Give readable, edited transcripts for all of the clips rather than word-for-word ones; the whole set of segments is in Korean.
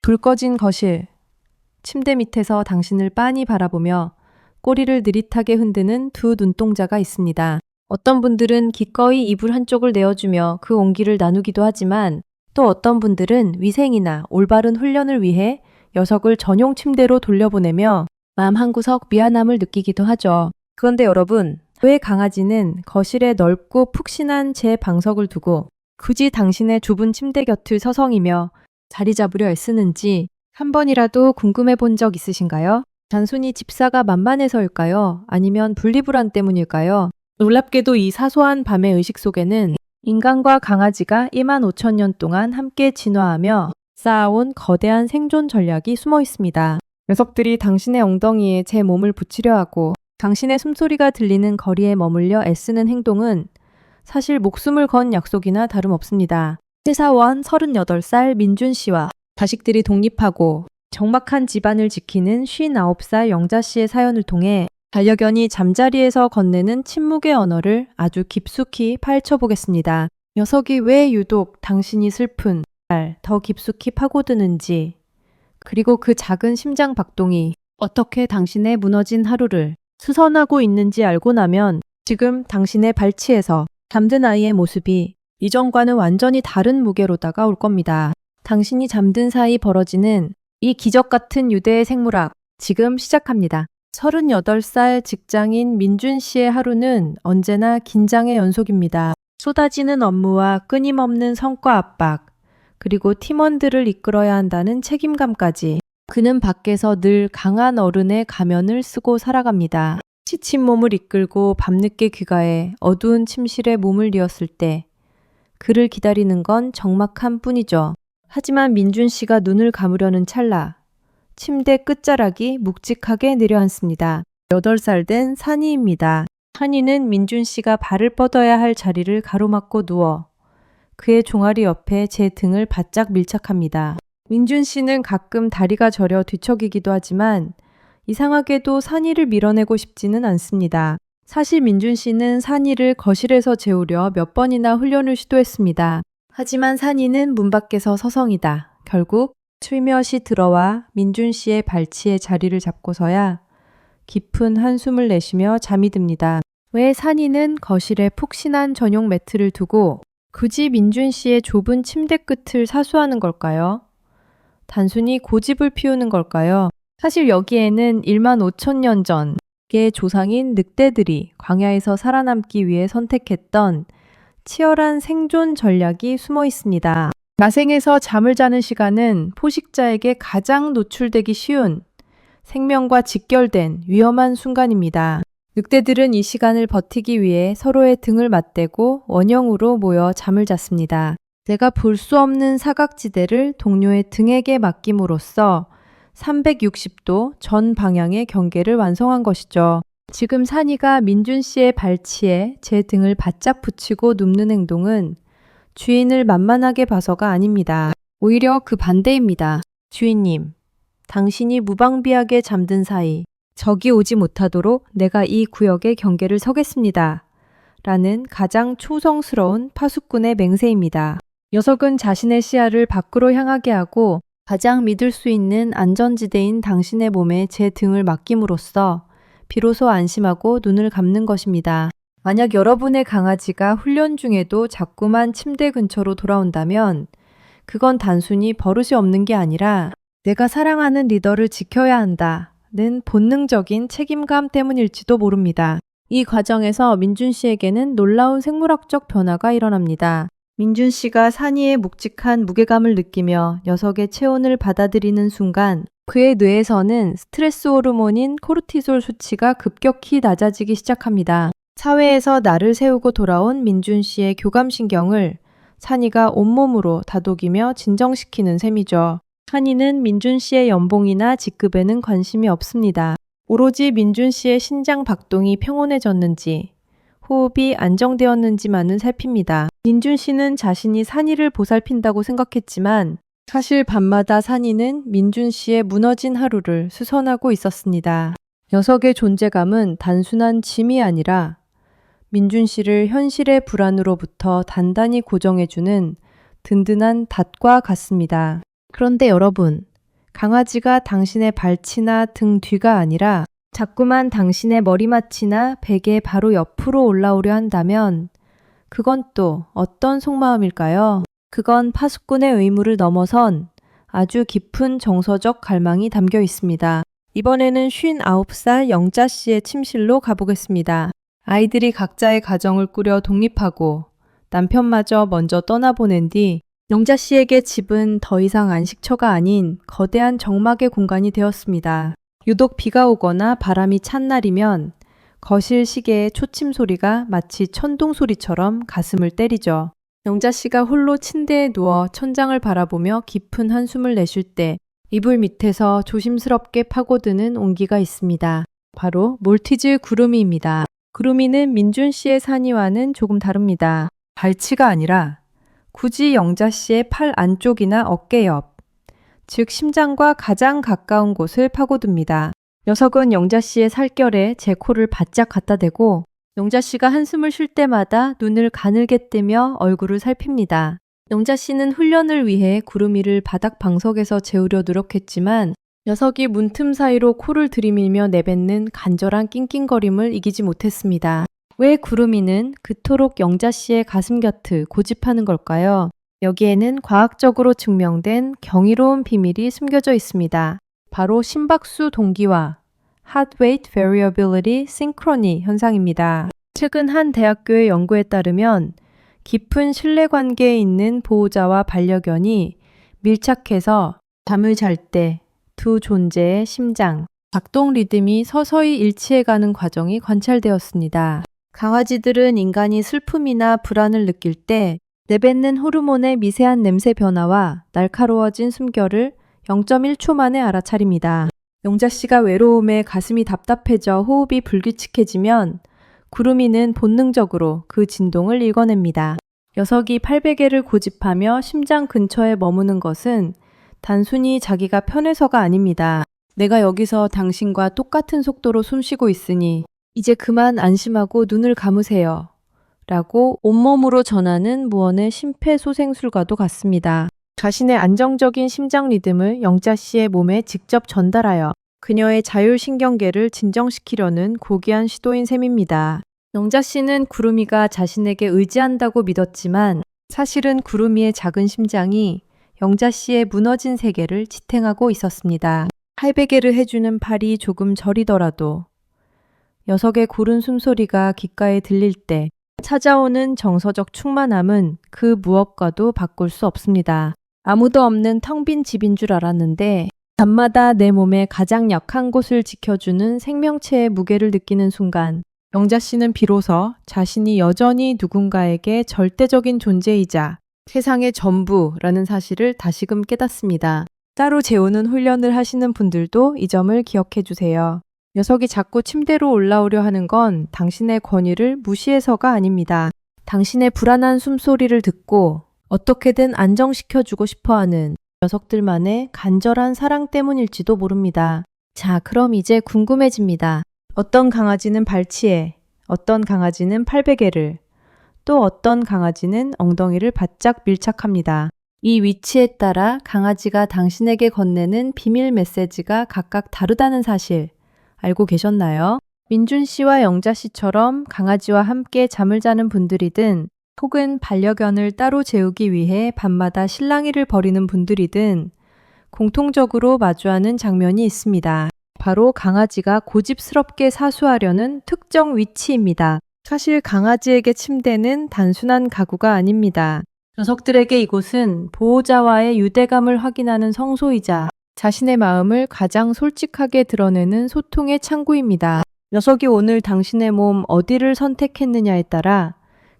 불 꺼진 거실. 침대 밑에서 당신을 빤히 바라보며 꼬리를 느릿하게 흔드는 두 눈동자가 있습니다. 어떤 분들은 기꺼이 이불 한쪽을 내어주며 그 온기를 나누기도 하지만 또 어떤 분들은 위생이나 올바른 훈련을 위해 녀석을 전용 침대로 돌려보내며 마음 한구석 미안함을 느끼기도 하죠. 그런데 여러분, 왜 강아지는 거실에 넓고 푹신한 제 방석을 두고 굳이 당신의 좁은 침대 곁을 서성이며 자리 잡으려 애쓰는지 한 번이라도 궁금해 본 적 있으신가요? 단순히 집사가 만만해서일까요? 아니면 분리불안 때문일까요? 놀랍게도 이 사소한 밤의 의식 속에는 인간과 강아지가 15,000년 동안 함께 진화하며 쌓아온 거대한 생존 전략이 숨어 있습니다. 녀석들이 당신의 엉덩이에 제 몸을 붙이려 하고 당신의 숨소리가 들리는 거리에 머물려 애쓰는 행동은 사실 목숨을 건 약속이나 다름없습니다. 회사원 38살 민준 씨와 자식들이 독립하고 적막한 집안을 지키는 59살 영자 씨의 사연을 통해 반려견이 잠자리에서 건네는 침묵의 언어를 아주 깊숙이 파헤쳐보겠습니다. 녀석이 왜 유독 당신이 슬픈 날 더 깊숙이 파고드는지, 그리고 그 작은 심장 박동이 어떻게 당신의 무너진 하루를 수선하고 있는지 알고 나면 지금 당신의 발치에서 잠든 아이의 모습이 이전과는 완전히 다른 무게로 다가올 겁니다. 당신이 잠든 사이 벌어지는 이 기적 같은 유대의 생물학, 지금 시작합니다. 38살 직장인 민준 씨의 하루는 언제나 긴장의 연속입니다. 쏟아지는 업무와 끊임없는 성과 압박, 그리고 팀원들을 이끌어야 한다는 책임감까지 그는 밖에서 늘 강한 어른의 가면을 쓰고 살아갑니다. 지친 몸을 이끌고 밤늦게 귀가해 어두운 침실에 몸을 뉘었을 때 그를 기다리는 건 적막함 뿐이죠. 하지만 민준 씨가 눈을 감으려는 찰나 침대 끝자락이 묵직하게 내려앉습니다. 8살 된 산이입니다. 산이는 민준 씨가 발을 뻗어야 할 자리를 가로막고 누워 그의 종아리 옆에 제 등을 바짝 밀착합니다. 민준 씨는 가끔 다리가 저려 뒤척이기도 하지만 이상하게도 산이를 밀어내고 싶지는 않습니다. 사실 민준 씨는 산이를 거실에서 재우려 몇 번이나 훈련을 시도했습니다. 하지만 산이는 문 밖에서 서성이다. 결국 슬며시 들어와 민준 씨의 발치에 자리를 잡고서야 깊은 한숨을 내쉬며 잠이 듭니다. 왜 산이는 거실에 푹신한 전용 매트를 두고 굳이 민준 씨의 좁은 침대 끝을 사수하는 걸까요? 단순히 고집을 피우는 걸까요? 사실 여기에는 15,000년 전의 조상인 늑대들이 광야에서 살아남기 위해 선택했던 치열한 생존 전략이 숨어 있습니다. 야생에서 잠을 자는 시간은 포식자에게 가장 노출되기 쉬운 생명과 직결된 위험한 순간입니다. 늑대들은 이 시간을 버티기 위해 서로의 등을 맞대고 원형으로 모여 잠을 잤습니다. 내가 볼 수 없는 사각지대를 동료의 등에게 맡김으로써 360도 전 방향의 경계를 완성한 것이죠. 지금 산이가 민준 씨의 발치에 제 등을 바짝 붙이고 눕는 행동은 주인을 만만하게 봐서가 아닙니다. 오히려 그 반대입니다. 주인님, 당신이 무방비하게 잠든 사이 적이 오지 못하도록 내가 이 구역의 경계를 서겠습니다. 라는 가장 충성스러운 파수꾼의 맹세입니다. 녀석은 자신의 시야를 밖으로 향하게 하고 가장 믿을 수 있는 안전지대인 당신의 몸에 제 등을 맡김으로써 비로소 안심하고 눈을 감는 것입니다. 만약 여러분의 강아지가 훈련 중에도 자꾸만 침대 근처로 돌아온다면 그건 단순히 버릇이 없는 게 아니라 내가 사랑하는 리더를 지켜야 한다는 본능적인 책임감 때문일지도 모릅니다. 이 과정에서 민준 씨에게는 놀라운 생물학적 변화가 일어납니다. 민준 씨가 산이의 묵직한 무게감을 느끼며 녀석의 체온을 받아들이는 순간 그의 뇌에서는 스트레스 호르몬인 코르티솔 수치가 급격히 낮아지기 시작합니다. 사회에서 나를 세우고 돌아온 민준 씨의 교감신경을 산이가 온몸으로 다독이며 진정시키는 셈이죠. 산이는 민준 씨의 연봉이나 직급에는 관심이 없습니다. 오로지 민준 씨의 심장 박동이 평온해졌는지, 호흡이 안정되었는지만을 살핍니다. 민준 씨는 자신이 산이를 보살핀다고 생각했지만 사실 밤마다 산이는 민준 씨의 무너진 하루를 수선하고 있었습니다. 녀석의 존재감은 단순한 짐이 아니라 민준 씨를 현실의 불안으로부터 단단히 고정해주는 든든한 닷과 같습니다. 그런데 여러분, 강아지가 당신의 발치나 등 뒤가 아니라 자꾸만 당신의 머리맡이나 베개 바로 옆으로 올라오려 한다면 그건 또 어떤 속마음일까요? 그건 파수꾼의 의무를 넘어선 아주 깊은 정서적 갈망이 담겨 있습니다. 이번에는 59살 영자 씨의 침실로 가보겠습니다. 아이들이 각자의 가정을 꾸려 독립하고 남편마저 먼저 떠나보낸 뒤 영자 씨에게 집은 더 이상 안식처가 아닌 거대한 정막의 공간이 되었습니다. 유독 비가 오거나 바람이 찬 날이면 거실 시계의 초침 소리가 마치 천둥 소리처럼 가슴을 때리죠. 영자 씨가 홀로 침대에 누워 천장을 바라보며 깊은 한숨을 내쉴 때 이불 밑에서 조심스럽게 파고드는 온기가 있습니다. 바로 몰티즈 구루미입니다. 구루미는 민준 씨의 산이와는 조금 다릅니다. 발치가 아니라 굳이 영자 씨의 팔 안쪽이나 어깨 옆, 즉 심장과 가장 가까운 곳을 파고듭니다. 녀석은 영자 씨의 살결에 제 코를 바짝 갖다 대고 영자 씨가 한숨을 쉴 때마다 눈을 가늘게 뜨며 얼굴을 살핍니다. 영자 씨는 훈련을 위해 구루미를 바닥 방석에서 재우려 노력했지만 녀석이 문틈 사이로 코를 들이밀며 내뱉는 간절한 낑낑거림을 이기지 못했습니다. 왜 구루미는 그토록 영자 씨의 가슴 곁을 고집하는 걸까요? 여기에는 과학적으로 증명된 경이로운 비밀이 숨겨져 있습니다. 바로 심박수 동기화, Heart Rate Variability Synchrony 현상입니다. 최근 한 대학교의 연구에 따르면 깊은 신뢰관계에 있는 보호자와 반려견이 밀착해서 잠을 잘 때 두 존재의 심장, 작동 리듬이 서서히 일치해가는 과정이 관찰되었습니다. 강아지들은 인간이 슬픔이나 불안을 느낄 때 내뱉는 호르몬의 미세한 냄새 변화와 날카로워진 숨결을 0.1초 만에 알아차립니다. 영자 씨가 외로움에 가슴이 답답해져 호흡이 불규칙해지면 구루미는 본능적으로 그 진동을 읽어냅니다. 녀석이 팔베개를 고집하며 심장 근처에 머무는 것은 단순히 자기가 편해서가 아닙니다. 내가 여기서 당신과 똑같은 속도로 숨쉬고 있으니 이제 그만 안심하고 눈을 감으세요. 라고 온몸으로 전하는 무언의 심폐소생술과도 같습니다. 자신의 안정적인 심장 리듬을 영자 씨의 몸에 직접 전달하여 그녀의 자율신경계를 진정시키려는 고귀한 시도인 셈입니다. 영자 씨는 구루미가 자신에게 의지한다고 믿었지만 사실은 구루미의 작은 심장이 영자 씨의 무너진 세계를 지탱하고 있었습니다. 팔베개를 해주는 팔이 조금 저리더라도 녀석의 고른 숨소리가 귓가에 들릴 때 찾아오는 정서적 충만함은 그 무엇과도 바꿀 수 없습니다. 아무도 없는 텅 빈 집인 줄 알았는데 밤마다 내 몸의 가장 약한 곳을 지켜주는 생명체의 무게를 느끼는 순간 영자 씨는 비로소 자신이 여전히 누군가에게 절대적인 존재이자 세상의 전부라는 사실을 다시금 깨닫습니다. 따로 재우는 훈련을 하시는 분들도 이 점을 기억해 주세요. 녀석이 자꾸 침대로 올라오려 하는 건 당신의 권위를 무시해서가 아닙니다. 당신의 불안한 숨소리를 듣고 어떻게든 안정시켜주고 싶어하는 녀석들만의 간절한 사랑 때문일지도 모릅니다. 자, 그럼 이제 궁금해집니다. 어떤 강아지는 발치에, 어떤 강아지는 팔베개를, 또 어떤 강아지는 엉덩이를 바짝 밀착합니다. 이 위치에 따라 강아지가 당신에게 건네는 비밀 메시지가 각각 다르다는 사실 알고 계셨나요? 민준 씨와 영자 씨처럼 강아지와 함께 잠을 자는 분들이든 혹은 반려견을 따로 재우기 위해 밤마다 실랑이를 벌이는 분들이든 공통적으로 마주하는 장면이 있습니다. 바로 강아지가 고집스럽게 사수하려는 특정 위치입니다. 사실 강아지에게 침대는 단순한 가구가 아닙니다. 녀석들에게 이곳은 보호자와의 유대감을 확인하는 성소이자 자신의 마음을 가장 솔직하게 드러내는 소통의 창구입니다. 녀석이 오늘 당신의 몸 어디를 선택했느냐에 따라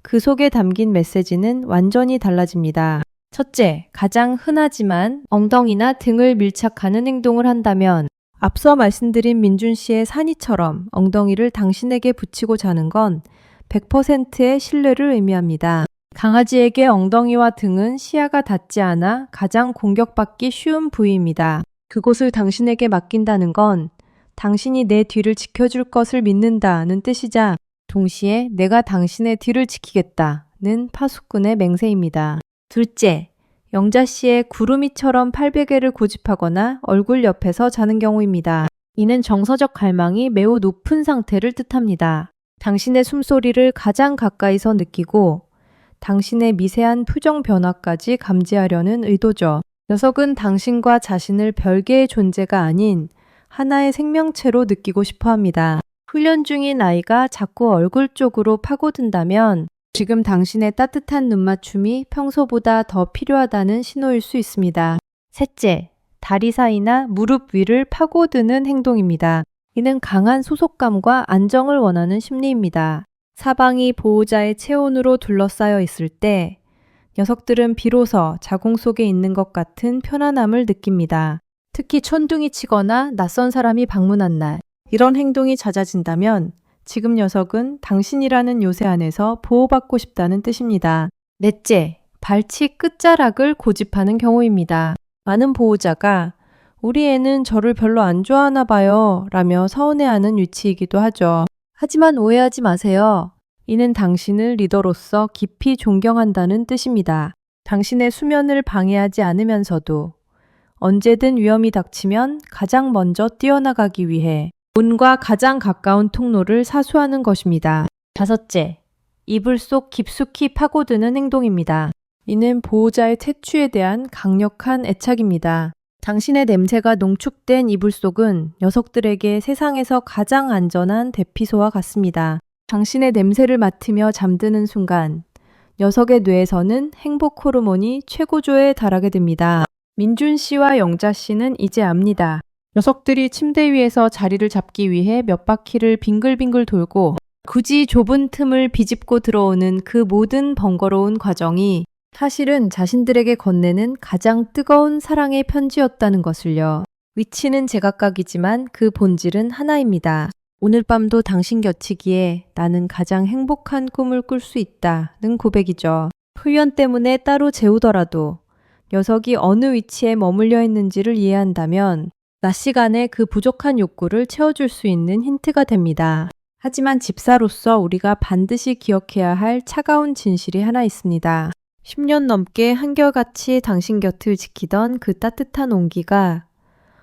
그 속에 담긴 메시지는 완전히 달라집니다. 첫째, 가장 흔하지만 엉덩이나 등을 밀착하는 행동을 한다면 앞서 말씀드린 민준 씨의 산이처럼 엉덩이를 당신에게 붙이고 자는 건 100%의 신뢰를 의미합니다. 강아지에게 엉덩이와 등은 시야가 닿지 않아 가장 공격받기 쉬운 부위입니다. 그곳을 당신에게 맡긴다는 건 당신이 내 뒤를 지켜줄 것을 믿는다는 뜻이자 동시에 내가 당신의 뒤를 지키겠다는 파수꾼의 맹세입니다. 둘째, 영자 씨의 구름이처럼 팔베개를 고집하거나 얼굴 옆에서 자는 경우입니다. 이는 정서적 갈망이 매우 높은 상태를 뜻합니다. 당신의 숨소리를 가장 가까이서 느끼고 당신의 미세한 표정 변화까지 감지하려는 의도죠. 녀석은 당신과 자신을 별개의 존재가 아닌 하나의 생명체로 느끼고 싶어 합니다. 훈련 중인 아이가 자꾸 얼굴 쪽으로 파고든다면 지금 당신의 따뜻한 눈맞춤이 평소보다 더 필요하다는 신호일 수 있습니다. 셋째, 다리 사이나 무릎 위를 파고드는 행동입니다. 이는 강한 소속감과 안정을 원하는 심리입니다. 사방이 보호자의 체온으로 둘러싸여 있을 때 녀석들은 비로소 자궁 속에 있는 것 같은 편안함을 느낍니다. 특히 천둥이 치거나 낯선 사람이 방문한 날, 이런 행동이 잦아진다면 지금 녀석은 당신이라는 요새 안에서 보호받고 싶다는 뜻입니다. 넷째, 발치 끝자락을 고집하는 경우입니다. 많은 보호자가 우리 애는 저를 별로 안 좋아하나 봐요 라며 서운해하는 위치이기도 하죠. 하지만 오해하지 마세요. 이는 당신을 리더로서 깊이 존경한다는 뜻입니다. 당신의 수면을 방해하지 않으면서도 언제든 위험이 닥치면 가장 먼저 뛰어나가기 위해 문과 가장 가까운 통로를 사수하는 것입니다. 다섯째, 이불 속 깊숙이 파고드는 행동입니다. 이는 보호자의 퇴취에 대한 강력한 애착입니다. 당신의 냄새가 농축된 이불 속은 녀석들에게 세상에서 가장 안전한 대피소와 같습니다. 당신의 냄새를 맡으며 잠드는 순간 녀석의 뇌에서는 행복 호르몬이 최고조에 달하게 됩니다. 민준 씨와 영자 씨는 이제 압니다. 녀석들이 침대 위에서 자리를 잡기 위해 몇 바퀴를 빙글빙글 돌고 굳이 좁은 틈을 비집고 들어오는 그 모든 번거로운 과정이 사실은 자신들에게 건네는 가장 뜨거운 사랑의 편지였다는 것을요. 위치는 제각각이지만 그 본질은 하나입니다. 오늘 밤도 당신 곁이기에 나는 가장 행복한 꿈을 꿀 수 있다는 고백이죠. 훈련 때문에 따로 재우더라도 녀석이 어느 위치에 머물려 있는지를 이해한다면 낮 시간에 그 부족한 욕구를 채워줄 수 있는 힌트가 됩니다. 하지만 집사로서 우리가 반드시 기억해야 할 차가운 진실이 하나 있습니다. 10년 넘게 한결같이 당신 곁을 지키던 그 따뜻한 온기가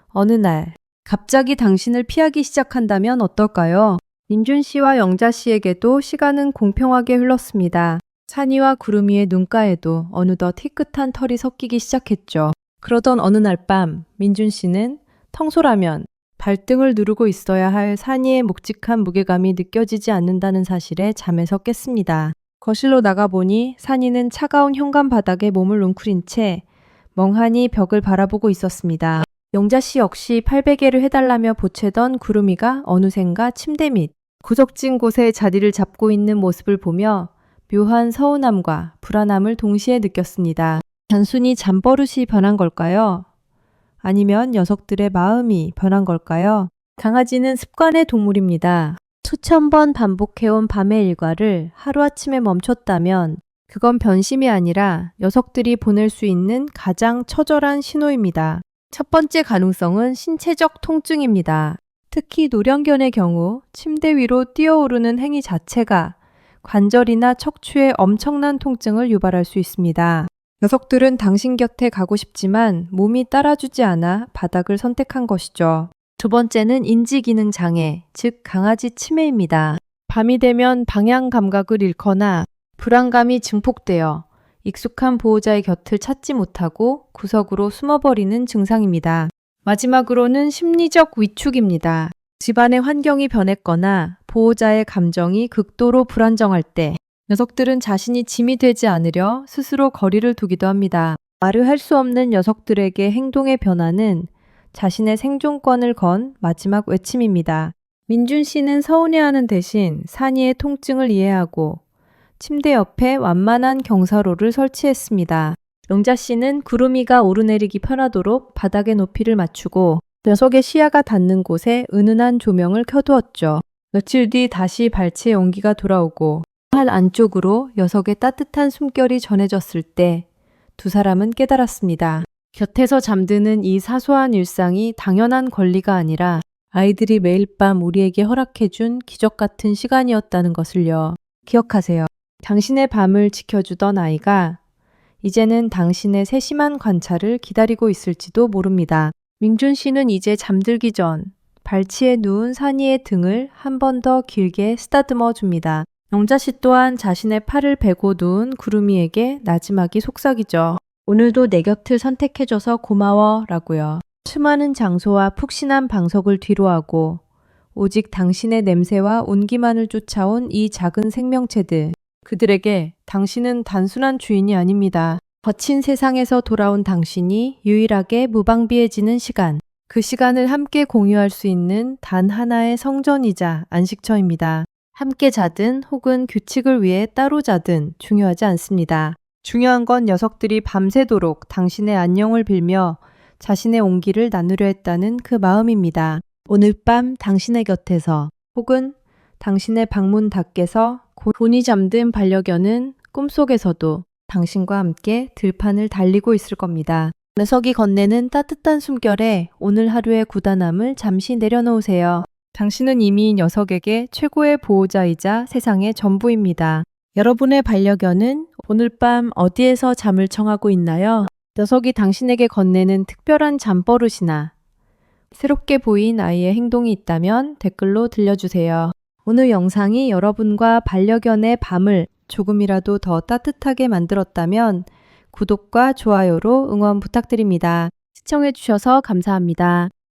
어느 날 갑자기 당신을 피하기 시작한다면 어떨까요? 민준 씨와 영자 씨에게도 시간은 공평하게 흘렀습니다. 찬이와 구름이의 눈가에도 어느덧 희끗한 털이 섞이기 시작했죠. 그러던 어느 날 밤 민준 씨는 청소라면 발등을 누르고 있어야 할 산이의 묵직한 무게감이 느껴지지 않는다는 사실에 잠에서 깼습니다. 거실로 나가보니 산이는 차가운 현관 바닥에 몸을 웅크린 채 멍하니 벽을 바라보고 있었습니다. 영자 씨 역시 팔베개를 해달라며 보채던 구름이가 어느샌가 침대 밑 구석진 곳에 자리를 잡고 있는 모습을 보며 묘한 서운함과 불안함을 동시에 느꼈습니다. 단순히 잠버릇이 변한 걸까요? 아니면 녀석들의 마음이 변한 걸까요? 강아지는 습관의 동물입니다. 수천 번 반복해온 밤의 일과를 하루아침에 멈췄다면 그건 변심이 아니라 녀석들이 보낼 수 있는 가장 처절한 신호입니다. 첫 번째 가능성은 신체적 통증입니다. 특히 노령견의 경우 침대 위로 뛰어오르는 행위 자체가 관절이나 척추에 엄청난 통증을 유발할 수 있습니다. 녀석들은 당신 곁에 가고 싶지만 몸이 따라주지 않아 바닥을 선택한 것이죠. 두 번째는 인지기능 장애, 즉 강아지 치매입니다. 밤이 되면 방향 감각을 잃거나 불안감이 증폭되어 익숙한 보호자의 곁을 찾지 못하고 구석으로 숨어버리는 증상입니다. 마지막으로는 심리적 위축입니다. 집안의 환경이 변했거나 보호자의 감정이 극도로 불안정할 때 녀석들은 자신이 짐이 되지 않으려 스스로 거리를 두기도 합니다. 말을 할 수 없는 녀석들에게 행동의 변화는 자신의 생존권을 건 마지막 외침입니다. 민준 씨는 서운해하는 대신 산이의 통증을 이해하고 침대 옆에 완만한 경사로를 설치했습니다. 영자 씨는 구름이가 오르내리기 편하도록 바닥의 높이를 맞추고 녀석의 시야가 닿는 곳에 은은한 조명을 켜두었죠. 며칠 뒤 다시 발치의 온기가 돌아오고 할 안쪽으로 녀석의 따뜻한 숨결이 전해졌을 때 두 사람은 깨달았습니다. 곁에서 잠드는 이 사소한 일상이 당연한 권리가 아니라 아이들이 매일 밤 우리에게 허락해준 기적 같은 시간이었다는 것을요. 기억하세요. 당신의 밤을 지켜주던 아이가 이제는 당신의 세심한 관찰을 기다리고 있을지도 모릅니다. 민준 씨는 이제 잠들기 전 발치에 누운 산이의 등을 한 번 더 길게 쓰다듬어 줍니다. 영자 씨 또한 자신의 팔을 베고 누운 구름이에게 나지막이 속삭이죠. 오늘도 내 곁을 선택해줘서 고마워 라고요. 수많은 장소와 푹신한 방석을 뒤로하고 오직 당신의 냄새와 온기만을 쫓아온 이 작은 생명체들. 그들에게 당신은 단순한 주인이 아닙니다. 거친 세상에서 돌아온 당신이 유일하게 무방비해지는 시간. 그 시간을 함께 공유할 수 있는 단 하나의 성전이자 안식처입니다. 함께 자든 혹은 규칙을 위해 따로 자든 중요하지 않습니다. 중요한 건 녀석들이 밤새도록 당신의 안녕을 빌며 자신의 온기를 나누려 했다는 그 마음입니다. 오늘 밤 당신의 곁에서 혹은 당신의 방문 밖에서 곤히 잠든 반려견은 꿈속에서도 당신과 함께 들판을 달리고 있을 겁니다. 녀석이 건네는 따뜻한 숨결에 오늘 하루의孤단함을 잠시 내려놓으세요. 당신은 이미 녀석에게 최고의 보호자이자 세상의 전부입니다. 여러분의 반려견은 오늘 밤 어디에서 잠을 청하고 있나요? 녀석이 당신에게 건네는 특별한 잠버릇이나 새롭게 보인 아이의 행동이 있다면 댓글로 들려주세요. 오늘 영상이 여러분과 반려견의 밤을 조금이라도 더 따뜻하게 만들었다면 구독과 좋아요로 응원 부탁드립니다. 시청해주셔서 감사합니다.